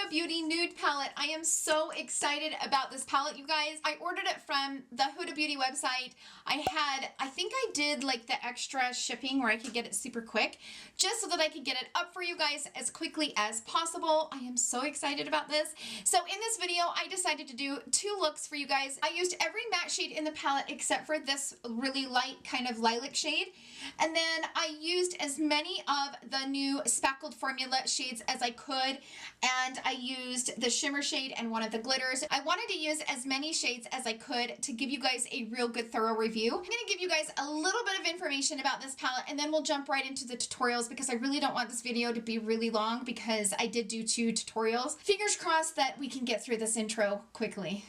Huda Beauty Nude palette. I am so excited about this palette, you guys. I ordered it from the Huda Beauty website. I think I did like the extra shipping where I could get it super quick, just so that I could get it up for you guys as quickly as possible. I am so excited about this. So in this video, I decided to do 2 looks for you guys. I used every matte shade in the palette except for this really light kind of lilac shade. And then I used as many of the new spackled formula shades as I could. And I used the shimmer shade and one of the glitters. I wanted to use as many shades as I could to give you guys a real good thorough review. I'm going to give you guys a little bit of information about this palette and then we'll jump right into the tutorials because I really don't want this video to be really long because I did do 2 tutorials. Fingers crossed that we can get through this intro quickly.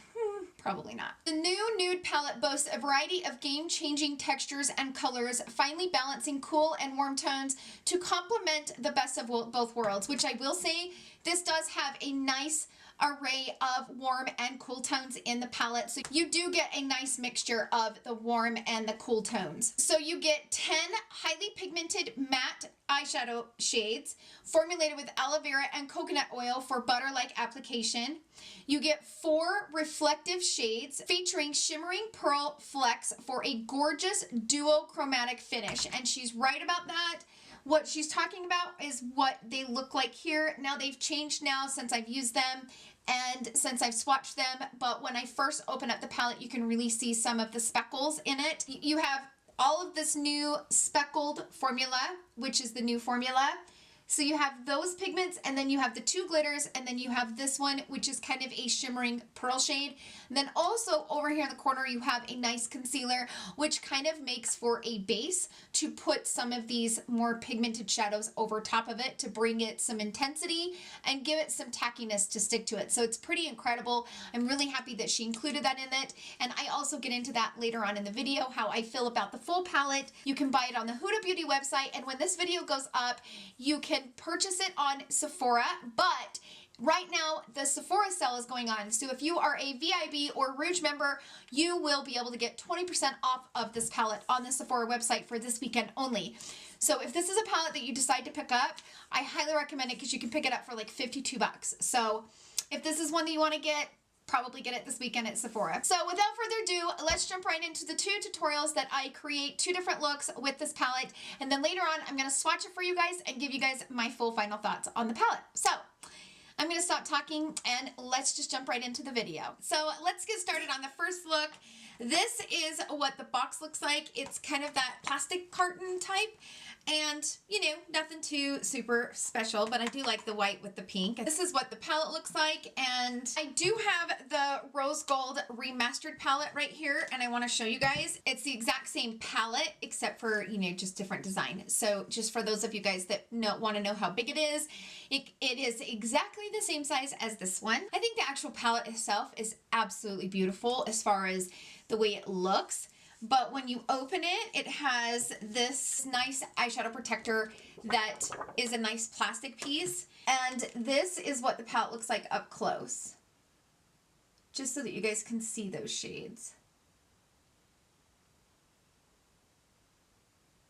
Probably not. The new Nude palette boasts a variety of game-changing textures and colors, finely balancing cool and warm tones to complement the best of both worlds, which I will say, this does have a nice array of warm and cool tones in the palette. So you do get a nice mixture of the warm and the cool tones. So you get 10 highly pigmented matte eyeshadow shades formulated with aloe vera and coconut oil for butter-like application. You get 4 reflective shades featuring shimmering pearl flecks for a gorgeous duochromatic finish. And she's right about that. What she's talking about is what they look like here. Now they've changed now since I've used them and since I've swatched them, but when I first open up the palette, you can really see some of the speckles in it. You have all of this new speckled formula, which is the new formula. So you have those pigments, and then you have the 2 glitters, and then you have this one, which is kind of a shimmering pearl shade. And then also over here in the corner, you have a nice concealer, which kind of makes for a base to put some of these more pigmented shadows over top of it to bring it some intensity and give it some tackiness to stick to it. So it's pretty incredible. I'm really happy that she included that in it. And I also get into that later on in the video, how I feel about the full palette. You can buy it on the Huda Beauty website, and when this video goes up, you can purchase it on Sephora, but right now the Sephora sale is going on. So if you are a VIB or Rouge member, you will be able to get 20% off of this palette on the Sephora website for this weekend only. So if this is a palette that you decide to pick up, I highly recommend it because you can pick it up for like 52 bucks. So if this is one that you want to get, probably get it this weekend at Sephora. So without further ado, let's jump right into the 2 tutorials that I create 2 different looks with this palette. And then later on, I'm going to swatch it for you guys and give you guys my full final thoughts on the palette. So I'm going to stop talking and let's just jump right into the video. So let's get started on the first look. This is what the box looks like. It's kind of that plastic carton type. And, you know, nothing too super special, but I do like the white with the pink. This is what the palette looks like, and I do have the Rose Gold Remastered palette right here, and I want to show you guys. It's the exact same palette, except for, you know, just different design. So just for those of you guys that want to know how big it is is exactly the same size as this one. I think the actual palette itself is absolutely beautiful as far as the way it looks. But when you open it, it has this nice eyeshadow protector that is a nice plastic piece. And this is what the palette looks like up close. Just so that you guys can see those shades.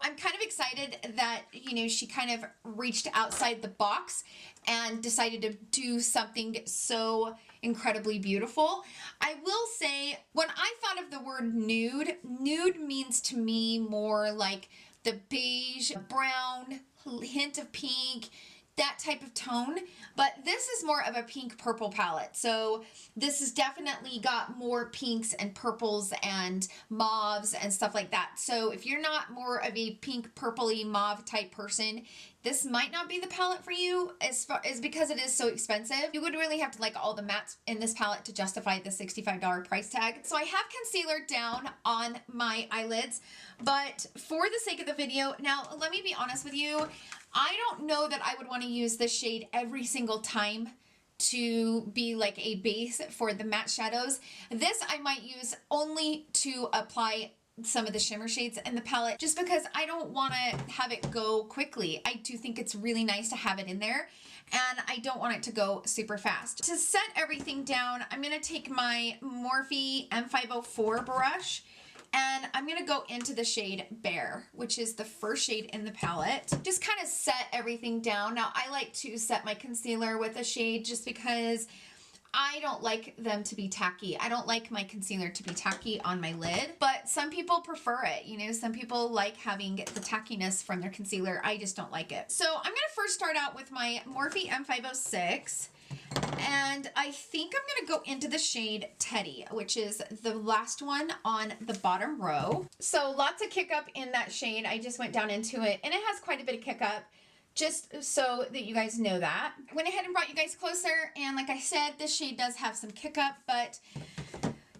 I'm kind of excited that, you know, she kind of reached outside the box and decided to do something so incredibly beautiful. I will say, when I thought of the word nude, nude means to me more like the beige, brown, hint of pink, that type of tone, but this is more of a pink purple palette. So this has definitely got more pinks and purples and mauves and stuff like that. So if you're not more of a pink purpley mauve type person, this might not be the palette for you as because it is so expensive. You would really have to like all the mattes in this palette to justify the $65 price tag. So I have concealer down on my eyelids, but for the sake of the video, now let me be honest with you, I don't know that I would want to use this shade every single time to be like a base for the matte shadows. This I might use only to apply some of the shimmer shades in the palette just because I don't want to have it go quickly. I do think it's really nice to have it in there and I don't want it to go super fast. To set everything down, I'm going to take my Morphe M504 brush And I'm going to go into the shade Bare, which is the first shade in the palette. Just kind of set everything down. Now, I like to set my concealer with a shade just because I don't like them to be tacky. I don't like my concealer to be tacky on my lid, but some people prefer it. You know, some people like having the tackiness from their concealer. I just don't like it. So I'm gonna first start out with my Morphe M506. And I think I'm gonna go into the shade Teddy, which is the last one on the bottom row. So lots of kick up in that shade. I just went down into it, and it has quite a bit of kick up, just so that you guys know that. I went ahead and brought you guys closer, and like I said, this shade does have some kick up, but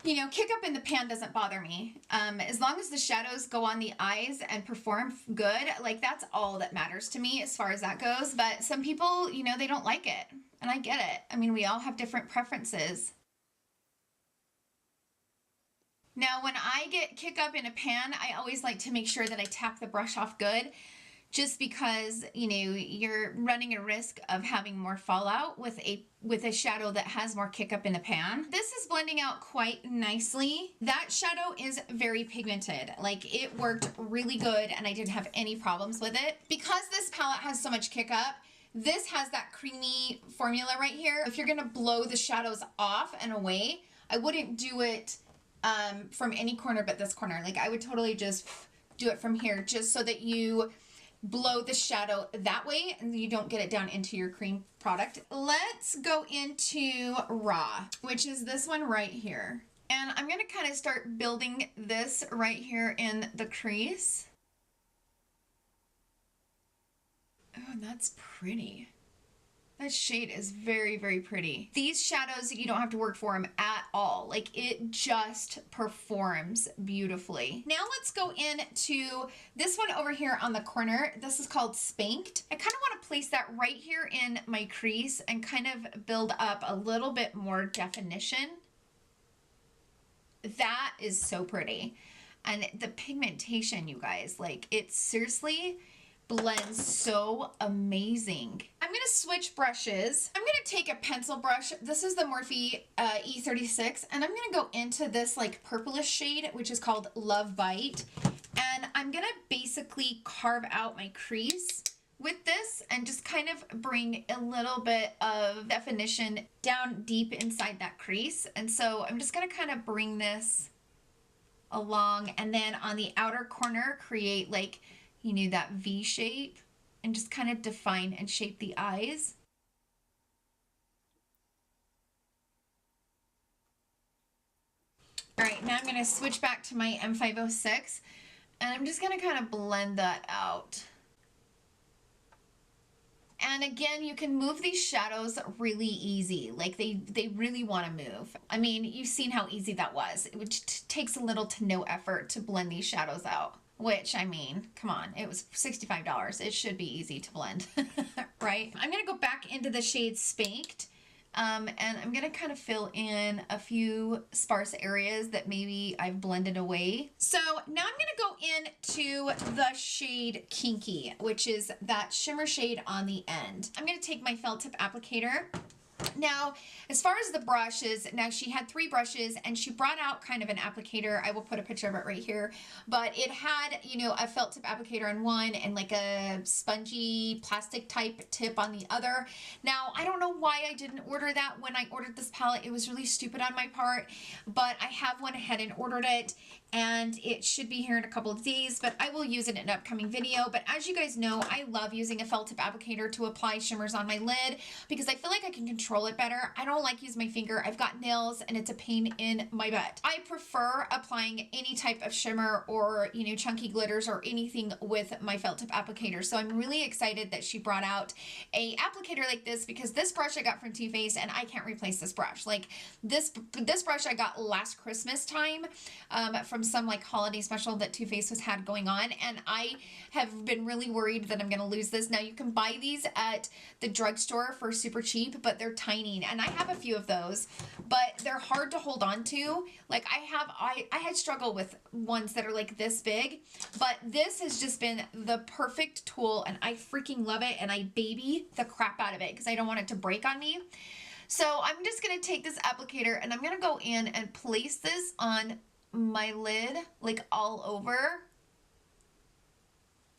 you know, kick up in the pan doesn't bother me. As long as the shadows go on the eyes and perform good, like that's all that matters to me as far as that goes. But some people, you know, they don't like it, and I get it. I mean, we all have different preferences. Now, when I get kick up in a pan, I always like to make sure that I tap the brush off good, just because, you know, you're running a risk of having more fallout with a shadow that has more kick up in the pan. This is blending out quite nicely. That shadow is very pigmented. Like, it worked really good, and I didn't have any problems with it. Because this palette has so much kick up, this has that creamy formula right here. If you're gonna blow the shadows off and away, I wouldn't do it from any corner but this corner. Like, I would totally just do it from here, just so that you blow the shadow that way and you don't get it down into your cream product. Let's go into Raw, which is this one right here. And I'm gonna kind of start building this right here in the crease. Oh, and that's pretty. That shade is very, very pretty. These shadows, you don't have to work for them at all. Like, it just performs beautifully. Now let's go into this one over here on the corner. This is called Spanked. I kind of want to place that right here in my crease and kind of build up a little bit more definition. That is so pretty. And the pigmentation, you guys, like, it seriously blends so amazing. I'm gonna switch brushes. I'm gonna take a pencil brush. This is the Morphe E36, and I'm gonna go into this like purplish shade, which is called Love Bite. And I'm gonna basically carve out my crease with this and just kind of bring a little bit of definition down deep inside that crease. And so I'm just gonna kind of bring this along, and then on the outer corner create like, you know, that V shape, and just kind of define and shape the eyes. All right, now I'm gonna switch back to my M506, and I'm just gonna kind of blend that out. And again, you can move these shadows really easy. Like, they really want to move. I mean, you've seen how easy that was. It takes a little to no effort to blend these shadows out. Which, I mean, come on, it was $65. It should be easy to blend, right? I'm gonna go back into the shade Spanked, and I'm gonna kind of fill in a few sparse areas that maybe I've blended away. So now I'm gonna go into the shade Kinky, which is that shimmer shade on the end. I'm gonna take my felt tip applicator. Now, as far as the brushes, now she had 3 brushes, and she brought out kind of an applicator. I will put a picture of it right here, but it had, you know, a felt tip applicator on one and like a spongy plastic type tip on the other. Now, I don't know why I didn't order that when I ordered this palette. It was really stupid on my part, but I have went ahead and ordered it, and it should be here in a couple of days, but I will use it in an upcoming video. But as you guys know, I love using a felt tip applicator to apply shimmers on my lid because I feel like I can control it better. I don't like using my finger. I've got nails, and it's a pain in my butt. I prefer applying any type of shimmer or, you know, chunky glitters or anything with my felt tip applicator. So I'm really excited that she brought out a applicator like this, because this brush I got from Too Faced, and I can't replace this brush. Like, this brush I got last Christmas time from some like holiday special that Too Faced had going on, and I have been really worried that I'm gonna lose this. Now, you can buy these at the drugstore for super cheap, but they're tiny, and I have a few of those, but they're hard to hold on to. Like, I had struggled with ones that are like this big, but this has just been the perfect tool, and I freaking love it, and I baby the crap out of it because I don't want it to break on me. So I'm just gonna take this applicator, and I'm gonna go in and place this on my lid like all over.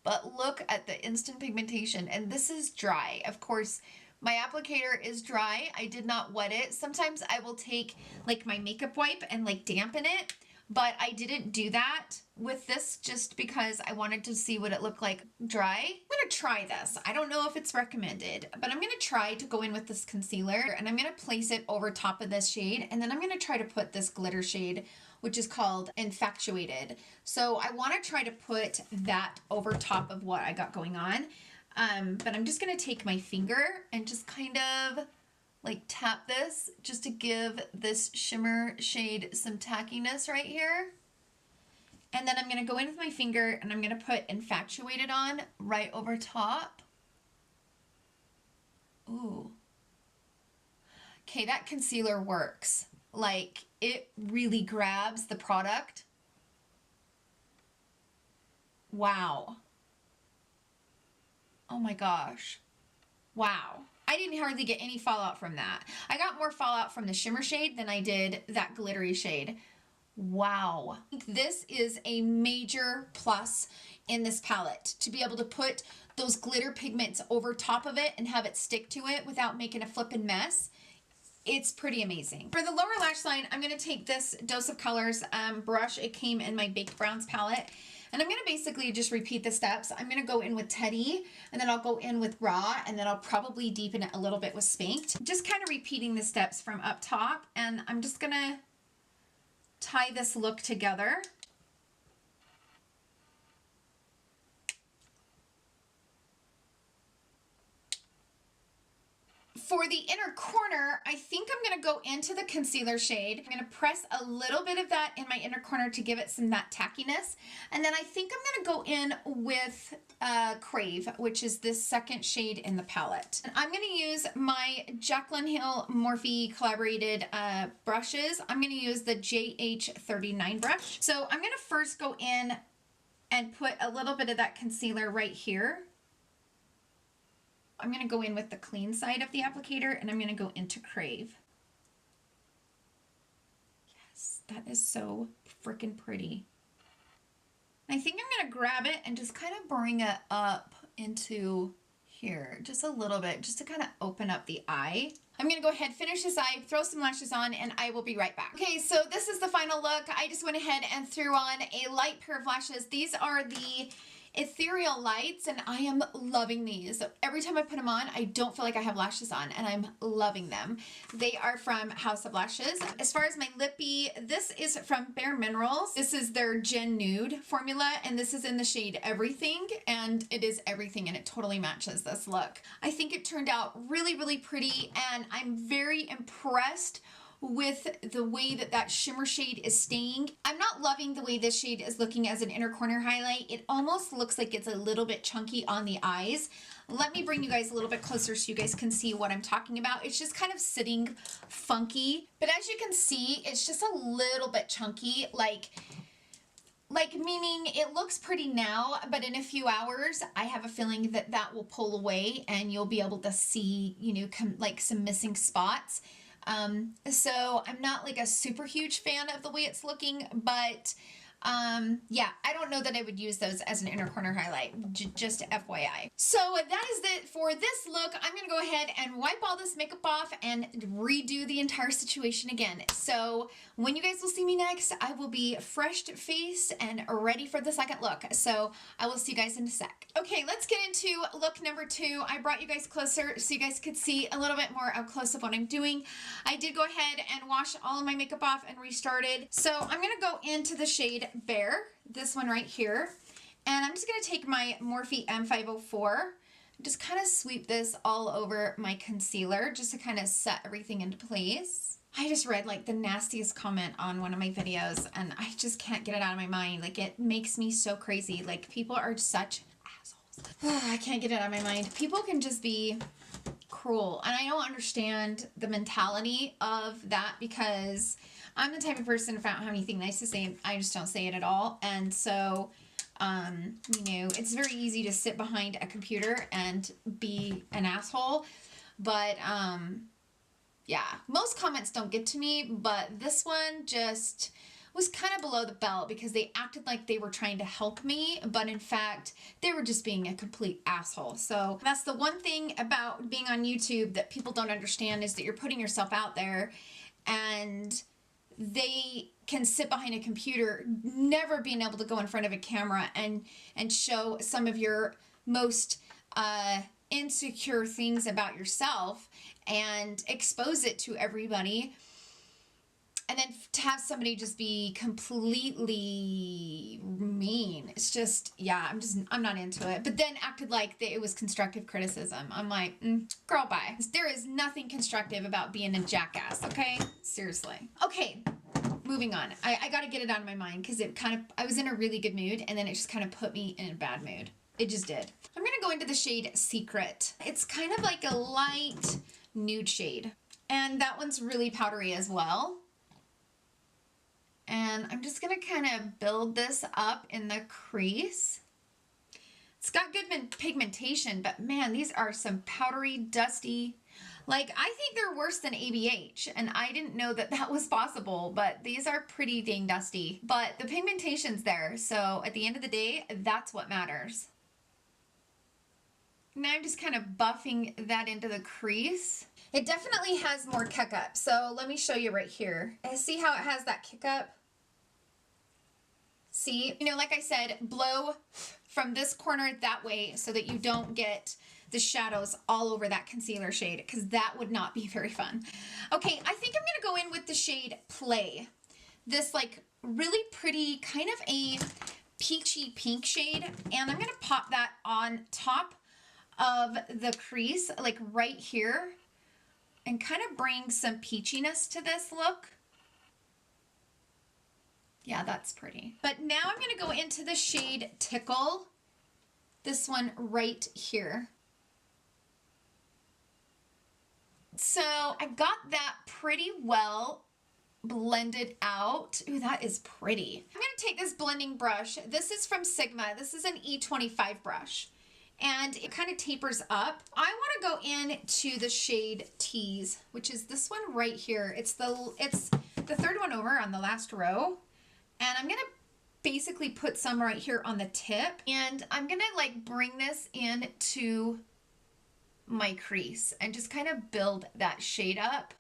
But look at the instant pigmentation, and this is dry. Of course, my applicator is dry. I did not wet it. Sometimes I will take like my makeup wipe and like dampen it, but I didn't do that with this just because I wanted to see what it looked like dry. I'm gonna try this. I don't know if it's recommended, but I'm gonna try to go in with this concealer, and I'm gonna place it over top of this shade, and then I'm gonna try to put this glitter shade, which is called Infatuated. So I wanna try to put that over top of what I got going on. But I'm just gonna take my finger and just kind of like tap this just to give this shimmer shade some tackiness right here. And then I'm gonna go in with my finger and I'm gonna put Infatuated on right over top. Ooh. Okay, that concealer works. Like, it really grabs the product. Wow. Oh my gosh. Wow. I didn't hardly get any fallout from that. I got more fallout from the shimmer shade than I did that glittery shade. Wow. This is a major plus in this palette, to be able to put those glitter pigments over top of it and have it stick to it without making a flippin' mess. It's pretty amazing. For the lower lash line, I'm going to take this Dose of Colors brush. It came in my Baked Browns palette. And I'm going to basically just repeat the steps. I'm going to go in with Teddy, and then I'll go in with Raw, and then I'll probably deepen it a little bit with Spanked. Just kind of repeating the steps from up top, and I'm just going to tie this look together. For the inner corner, I think I'm going to go into the concealer shade. I'm going to press a little bit of that in my inner corner to give it some that tackiness. And then I think I'm going to go in with Crave, which is this second shade in the palette. And I'm going to use my Jaclyn Hill Morphe collaborated brushes. I'm going to use the JH39 brush. So I'm going to first go in and put a little bit of that concealer right here. I'm going to go in with the clean side of the applicator, and I'm going to go into Crave. Yes, that is so freaking pretty. I think I'm going to grab it and just kind of bring it up into here, just a little bit, just to kind of open up the eye. I'm going to go ahead, finish this eye, throw some lashes on, and I will be right back. Okay, so this is the final look. I just went ahead and threw on a light pair of lashes. These are the Ethereal lights, and I am loving these. Every time I put them on, I don't feel like I have lashes on, and I'm loving them. They are from House of Lashes. As far as my lippy, this is from Bare Minerals. This is their Gen Nude formula, and this is in the shade Everything, and it is everything, and it totally matches this look. I think it turned out really, really pretty, and I'm very impressed with the way that that shimmer shade is staying. I'm not loving the way this shade is looking as an inner corner highlight. It almost looks like it's a little bit chunky on the eyes. Let me bring you guys a little bit closer so you guys can see what I'm talking about. It's just kind of sitting funky, but as you can see, it's just a little bit chunky, like meaning it looks pretty now, but in a few hours, I have a feeling that that will pull away and you'll be able to see, you know, like some missing spots. So I'm not like a super huge fan of the way it's looking, but yeah, I don't know that I would use those as an inner corner highlight, just FYI. So that is it for this look. I'm going to go ahead and wipe all this makeup off and redo the entire situation again. So when you guys will see me next, I will be fresh-faced and ready for the second look. So I will see you guys in a sec. Okay, let's get into look number 2. I brought you guys closer so you guys could see a little bit more up close of what I'm doing. I did go ahead and wash all of my makeup off and restarted. So I'm going to go into the shade Bare, this one right here, and I'm just going to take my Morphe M504, just kind of sweep this all over my concealer just to kind of set everything into place. I just read like the nastiest comment on one of my videos, and I just can't get it out of my mind. Like, it makes me so crazy. Like, people are such assholes. I can't get it out of my mind. People can just be cruel, and I don't understand the mentality of that, because I'm the type of person, if I don't have anything nice to say, I just don't say it at all. And so, you know, it's very easy to sit behind a computer and be an asshole. But, yeah, most comments don't get to me, but this one just was kind of below the belt because they acted like they were trying to help me, but in fact, they were just being a complete asshole. So that's the one thing about being on YouTube that people don't understand, is that you're putting yourself out there, and they can sit behind a computer, never being able to go in front of a camera and show some of your most insecure things about yourself and expose it to everybody. And then to have somebody just be completely mean, it's just, yeah, I'm not into it. But then acted like it was constructive criticism. I'm like, girl, bye. There is nothing constructive about being a jackass, okay? Seriously. Okay, moving on. I gotta get it out of my mind because I was in a really good mood, and then it just kind of put me in a bad mood. It just did. I'm gonna go into the shade Secret. It's kind of like a light nude shade. And that one's really powdery as well. And I'm just gonna kind of build this up in the crease. It's got good pigmentation, but man, these are some powdery, dusty. Like, I think they're worse than ABH, and I didn't know that that was possible, but these are pretty dang dusty. But the pigmentation's there, so at the end of the day, that's what matters. Now I'm just kind of buffing that into the crease. It definitely has more kick up, so let me show you right here. See how it has that kick up? See, you know, like I said, blow from this corner that way so that you don't get the shadows all over that concealer shade, because that would not be very fun. Okay, I think I'm gonna go in with the shade Play. This like really pretty, kind of a peachy pink shade, and I'm gonna pop that on top of the crease, like right here, and kind of bring some peachiness to this look. Yeah, that's pretty. But now I'm gonna go into the shade Tickle, this one right here. So I got that pretty well blended out. Ooh, that is pretty. I'm gonna take this blending brush. This is from Sigma. This is an E25 brush, and it kind of tapers up. I want to go into the shade Tease, which is this one right here. It's the third one over on the last row, and I'm gonna basically put some right here on the tip, and I'm gonna like bring this into my crease and just kind of build that shade up.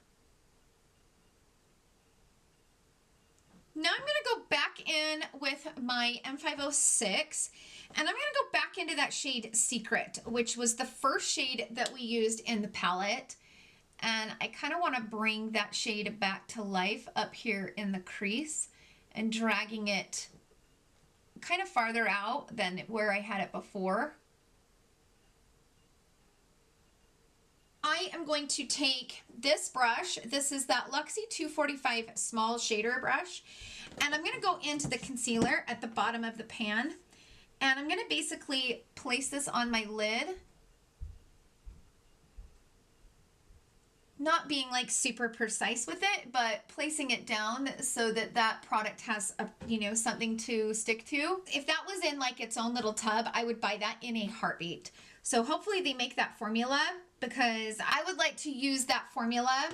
Now I'm gonna go back in with my M506, and I'm gonna go back into that shade Secret, which was the first shade that we used in the palette. And I kind of want to bring that shade back to life up here in the crease and dragging it kind of farther out than where I had it before. I am going to take this brush. This is that Luxie 245 small shader brush. And I'm going to go into the concealer at the bottom of the pan. And I'm going to basically place this on my lid. Not being like super precise with it, but placing it down so that that product has a, you know, something to stick to. If that was in like its own little tub, I would buy that in a heartbeat. So hopefully they make that formula, because I would like to use that formula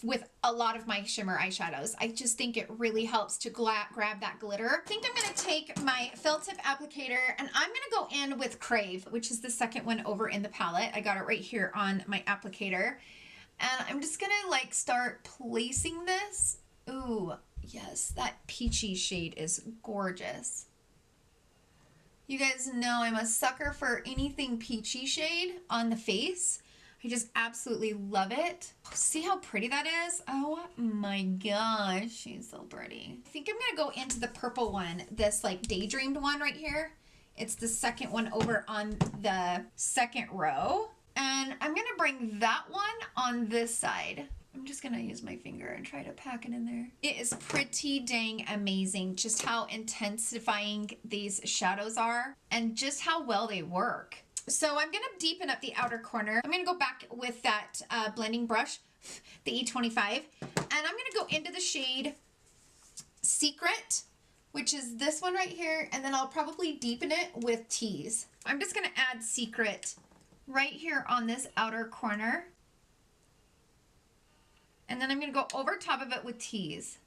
with a lot of my shimmer eyeshadows. I just think it really helps to grab that glitter. I think I'm gonna take my Fill Tip applicator, and I'm gonna go in with Crave, which is the second one over in the palette. I got it right here on my applicator. And I'm just gonna like start placing this. Ooh, yes, that peachy shade is gorgeous. You guys know I'm a sucker for anything peachy shade on the face. I just absolutely love it. See how pretty that is? Oh my gosh, she's so pretty. I think I'm gonna go into the purple one, this like Daydreamed one right here. It's the second one over on the second row. And I'm gonna bring that one on this side. I'm just gonna use my finger and try to pack it in there. It is pretty dang amazing just how intensifying these shadows are and just how well they work. So I'm gonna deepen up the outer corner. I'm gonna go back with that blending brush, the E25, and I'm gonna go into the shade Secret, which is this one right here, and then I'll probably deepen it with Tease. I'm just gonna add Secret right here on this outer corner. And then I'm going to go over top of it with Tease.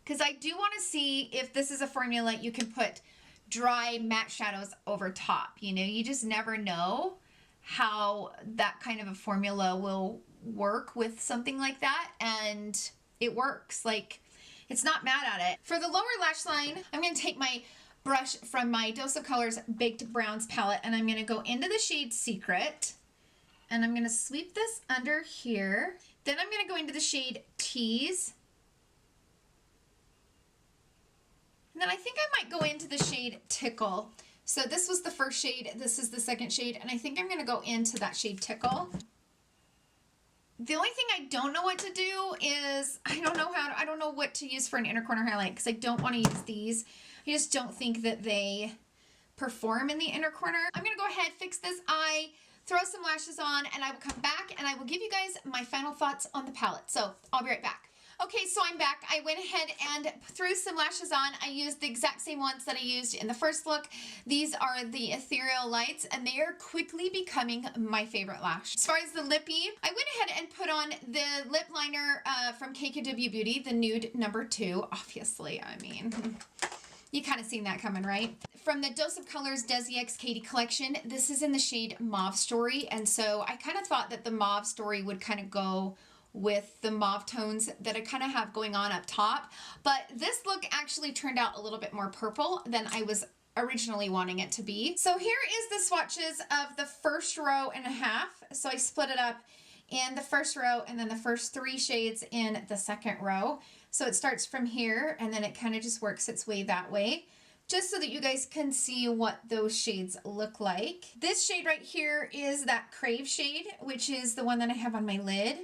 because I do want to see if this is a formula you can put dry matte shadows over top. You know, you just never know how that kind of a formula will work with something like that, and it works. Like, it's not mad at it. For the lower lash line, I'm going to take my brush from my Dose of Colors Baked Browns palette, and I'm going to go into the shade Secret, and I'm going to sweep this under here. Then I'm going to go into the shade Tease. And then I think I might go into the shade Tickle. So this was the first shade, this is the second shade, and I think I'm going to go into that shade Tickle. The only thing I don't know what to do is, I don't know what to use for an inner corner highlight, because I don't want to use these. I just don't think that they perform in the inner corner. I'm going to go ahead, fix this eye, throw some lashes on, and I will come back and I will give you guys my final thoughts on the palette. So I'll be right back. Okay, so I'm back. I went ahead and threw some lashes on. I used the exact same ones that I used in the first look. These are the Ethereal Lights, and they are quickly becoming my favorite lash. As far as the lippy, I went ahead and put on the lip liner from KKW Beauty, the Nude #2. Obviously, I mean, you kind of seen that coming, right? From the Dose of Colors Desi X Katy collection, this is in the shade Mauve Story, and so I kind of thought that the Mauve Story would kind of go with the mauve tones that I kind of have going on up top. But this look actually turned out a little bit more purple than I was originally wanting it to be. So here is the swatches of the first row and a half. So I split it up in the first row and then the first 3 shades in the second row. So it starts from here and then it kind of just works its way that way, just so that you guys can see what those shades look like. This shade right here is that Crave shade, which is the one that I have on my lid.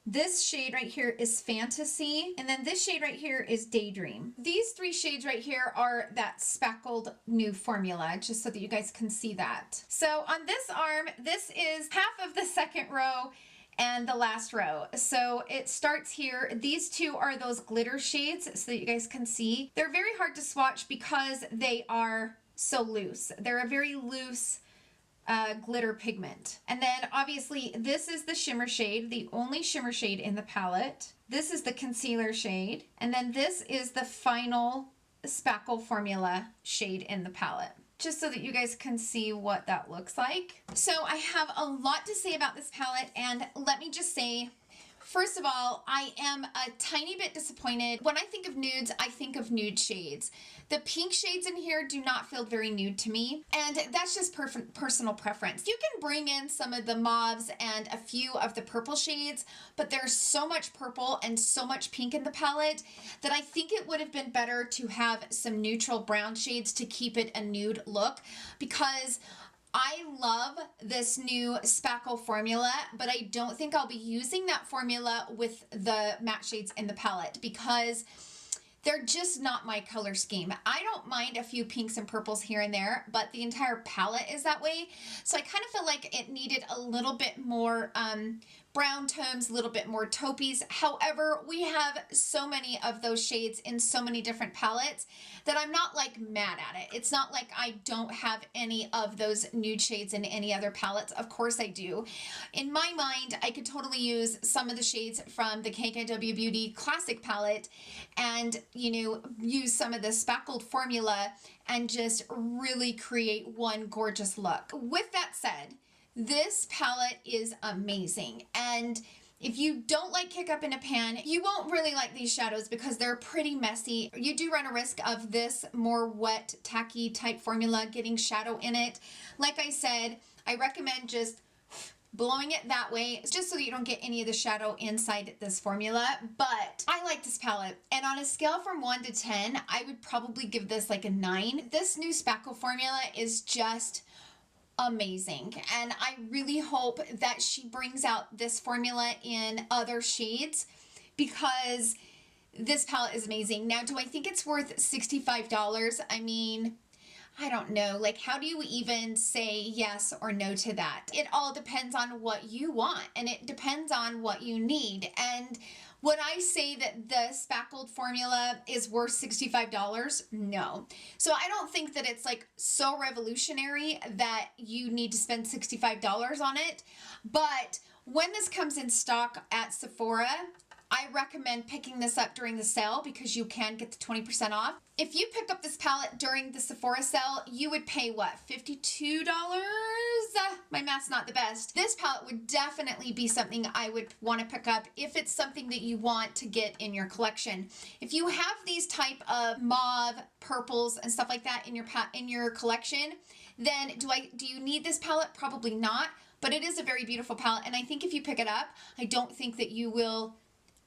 This shade right here is Fantasy, and then this shade right here is Daydream. These 3 shades right here are that spackled new formula, just so that you guys can see that. So on this arm, this is half of the second row and the last row. So it starts here. These 2 are those glitter shades, so that you guys can see. They're very hard to swatch because they are so loose. They're a very loose glitter pigment. And then obviously this is the shimmer shade, the only shimmer shade in the palette. This is the concealer shade. And then this is the final spackle formula shade in the palette, just so that you guys can see what that looks like. So I have a lot to say about this palette, and let me just say, first of all, I am a tiny bit disappointed. When I think of nudes, I think of nude shades. The pink shades in here do not feel very nude to me, and that's just personal preference. You can bring in some of the mauves and a few of the purple shades, but there's so much purple and so much pink in the palette that I think it would have been better to have some neutral brown shades to keep it a nude look, because I love this new spackle formula, but I don't think I'll be using that formula with the matte shades in the palette because they're just not my color scheme. I don't mind a few pinks and purples here and there, but the entire palette is that way. So I kind of feel like it needed a little bit more brown tones, a little bit more taupies. However, we have so many of those shades in so many different palettes that I'm not like mad at it. It's not like I don't have any of those nude shades in any other palettes. Of course I do. In my mind, I could totally use some of the shades from the KKW Beauty Classic palette and, you know, use some of the spackled formula and just really create one gorgeous look. With that said, this palette is amazing, and if you don't like Kick Up in a Pan, you won't really like these shadows because they're pretty messy. You do run a risk of this more wet, tacky type formula getting shadow in it. Like I said, I recommend just blowing it that way, just so that you don't get any of the shadow inside this formula. But I like this palette, and on a scale from 1 to 10, I would probably give this like a 9. This new spackle formula is just amazing, and I really hope that she brings out this formula in other shades because this palette is amazing. Now, do I think it's worth $65? I mean, I don't know. Like, how do you even say yes or no to that? It all depends on what you want, and it depends on what you need. And would I say that the spackled formula is worth $65? No. So I don't think that it's like so revolutionary that you need to spend $65 on it. But when this comes in stock at Sephora, I recommend picking this up during the sale because you can get the 20% off. If you pick up this palette during the Sephora sale, you would pay what, $52? My math's not the best. This palette would definitely be something I would want to pick up if it's something that you want to get in your collection. If you have these type of mauve, purples, and stuff like that in your collection, then do you need this palette? Probably not, but it is a very beautiful palette, and I think if you pick it up, I don't think that you will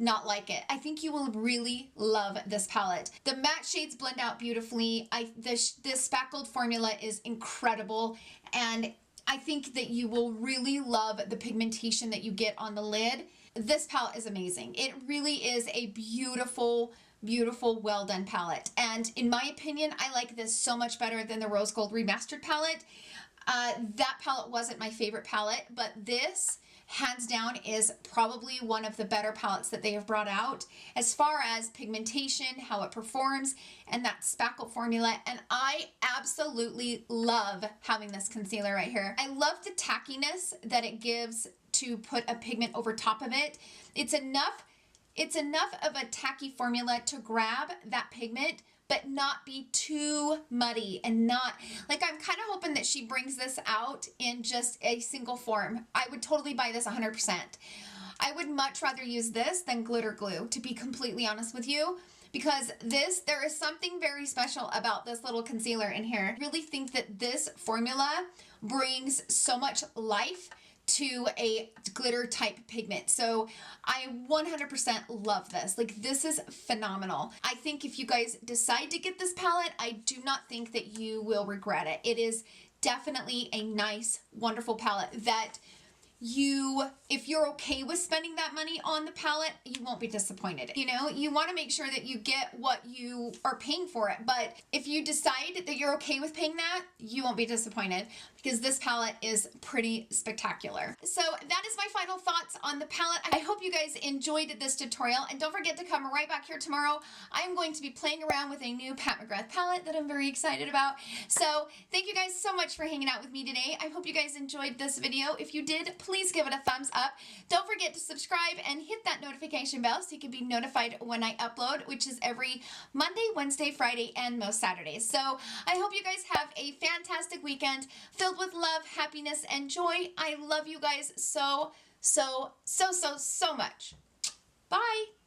not like it. I think you will really love this palette. The matte shades blend out beautifully. This spackled formula is incredible, and I think that you will really love the pigmentation that you get on the lid. This palette is amazing. It really is a beautiful, beautiful, well done palette. And in my opinion, I like this so much better than the Rose Gold Remastered palette. That palette wasn't my favorite palette, but this, hands down, is probably one of the better palettes that they have brought out as far as pigmentation, how it performs, and that spackle formula. And I absolutely love having this concealer right here. I love the tackiness that it gives to put a pigment over top of it. It's enough of a tacky formula to grab that pigment, but not be too muddy, and not, like, I'm kind of hoping that she brings this out in just a single form. I would totally buy this 100%. I would much rather use this than glitter glue, to be completely honest with you, because there is something very special about this little concealer in here. I really think that this formula brings so much life to a glitter type pigment. So I 100% love this. Like, this is phenomenal. I think if you guys decide to get this palette, I do not think that you will regret it. It is definitely a nice, wonderful palette that if you're okay with spending that money on the palette, you won't be disappointed. You know, you want to make sure that you get what you are paying for it. But if you decide that you're okay with paying that, you won't be disappointed, because this palette is pretty spectacular. So that is my final thoughts on the palette. I hope you guys enjoyed this tutorial, and don't forget to come right back here tomorrow. I am going to be playing around with a new Pat McGrath palette that I'm very excited about. So thank you guys so much for hanging out with me today. I hope you guys enjoyed this video. If you did, please give it a thumbs up. Don't forget to subscribe and hit that notification bell so you can be notified when I upload, which is every Monday, Wednesday, Friday, and most Saturdays. So I hope you guys have a fantastic weekend filled with love, happiness, and joy. I love you guys so, so, so, so, so much. Bye.